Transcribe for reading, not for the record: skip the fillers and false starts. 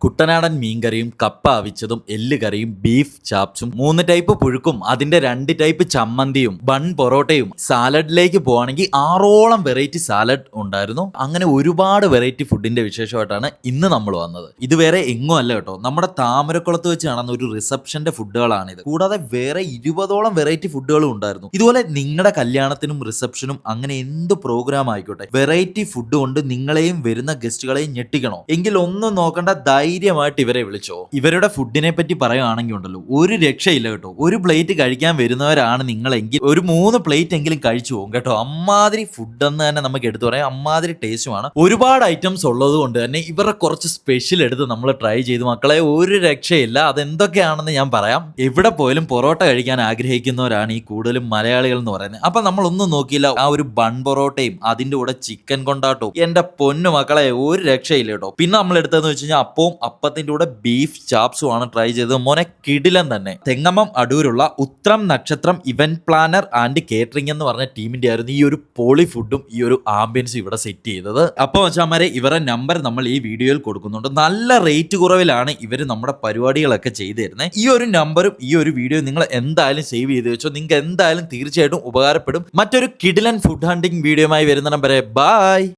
കുട്ടനാടൻ മീൻകറിയും കപ്പ അവിച്ചതും എല്ലുകറിയും ബീഫ് ചാപ്സും 3 ടൈപ്പ് പുഴുക്കും അതിന്റെ 2 ടൈപ്പ് ചമ്മന്തിയും ബൺ പൊറോട്ടയും സാലഡിലേക്ക് പോവാണെങ്കിൽ 6ഓളം വെറൈറ്റി സാലഡ് ഉണ്ടായിരുന്നു. അങ്ങനെ ഒരുപാട് വെറൈറ്റി ഫുഡിന്റെ വിശേഷമായിട്ടാണ് ഇന്ന് നമ്മൾ വന്നത്. ഇത് വേറെ എങ്ങും അല്ല കേട്ടോ, നമ്മുടെ താമരക്കുളത്ത് വെച്ച് കാണുന്ന ഒരു റിസപ്ഷന്റെ ഫുഡുകളാണിത്. കൂടാതെ വേറെ 20ഓളം വെറൈറ്റി ഫുഡുകളും ഉണ്ടായിരുന്നു. ഇതുപോലെ നിങ്ങളുടെ കല്യാണത്തിനും റിസപ്ഷനും അങ്ങനെ എന്ത് പ്രോഗ്രാം ആയിക്കോട്ടെ, വെറൈറ്റി ഫുഡ് കൊണ്ട് നിങ്ങളെയും വരുന്ന ഗസ്റ്റുകളെയും ഞെട്ടിക്കണോ എങ്കിൽ ഒന്നും നോക്കണ്ട, ധൈര്യമായിട്ട് ഇവരെ വിളിച്ചോ. ഇവരുടെ ഫുഡിനെ പറ്റി പറയുകയാണെങ്കിൽ ഉണ്ടല്ലോ, ഒരു രക്ഷയില്ല കേട്ടോ. ഒരു പ്ലേറ്റ് കഴിക്കാൻ വരുന്നവരാണ് നിങ്ങളെങ്കിൽ ഒരു 3 പ്ലേറ്റ് എങ്കിലും കഴിച്ചു പോകും കേട്ടോ. അമ്മാതിരി ഫുഡ് എന്ന് തന്നെ നമുക്ക് എടുത്തു പറയാം. അമ്മാതിരി ടേസ്റ്റുമാണ്. ഒരുപാട് ഐറ്റംസ് ഉള്ളത് കൊണ്ട് തന്നെ ഇവരുടെ കുറച്ച് സ്പെഷ്യൽ എടുത്ത് നമ്മൾ ട്രൈ ചെയ്തു മക്കളെ, ഒരു രക്ഷയില്ല. അതെന്തൊക്കെയാണെന്ന് ഞാൻ പറയാം. എവിടെ പോയാലും പൊറോട്ട കഴിക്കാൻ ആഗ്രഹിക്കുന്നവരാണ് ഈ കൂടുതലും മലയാളികൾ എന്ന് പറയുന്നത്. അപ്പൊ നമ്മളൊന്നും നോക്കിയില്ല, ആ ഒരു ബൺ പൊറോട്ടയും അതിന്റെ കൂടെ ചിക്കൻ കൊണ്ടാട്ടവും എന്റെ പൊന്നു മക്കളെ ഒരു രക്ഷയില്ല കേട്ടോ. പിന്നെ നമ്മൾ എടുത്തതെന്ന് വെച്ച് കഴിഞ്ഞാൽ അപ്പവും അപ്പത്തിന്റെ കൂടെ ബീഫ് ചാപ്സും ആണ് ട്രൈ ചെയ്തത്. മോനെ കിടിലൻ തന്നെ. തെങ്ങമം അടൂരുള്ള ഉത്രം നക്ഷത്രം ഇവന്റ് പ്ലാനർ ആൻഡ് കേറ്ററിംഗ് എന്ന് പറഞ്ഞ ടീമിന്റെ ആയിരുന്നു ഈ ഒരു പോളി ഫുഡും ഈ ഒരു ആംബിയൻസും ഇവിടെ സെറ്റ് ചെയ്തത്. അപ്പോൾ വെച്ചാമാരെ ഇവരുടെ നമ്പർ നമ്മൾ ഈ വീഡിയോയിൽ കൊടുക്കുന്നുണ്ട്. നല്ല റേറ്റ് കുറവിലാണ് ഇവർ നമ്മുടെ പരിപാടികളൊക്കെ ചെയ്തു തരുന്നത്. ഈ ഒരു നമ്പറും ഈ ഒരു വീഡിയോ നിങ്ങൾ എന്തായാലും സേവ് ചെയ്ത് വെച്ചോ. നിങ്ങൾക്ക് എന്തായാലും തീർച്ചയായിട്ടും ഉപകാരപ്പെടും. മറ്റൊരു കിടിലൻ ഫുഡ് ഹണ്ടിങ് വീഡിയോയുമായി വരുന്ന നമ്പരെ ബൈ.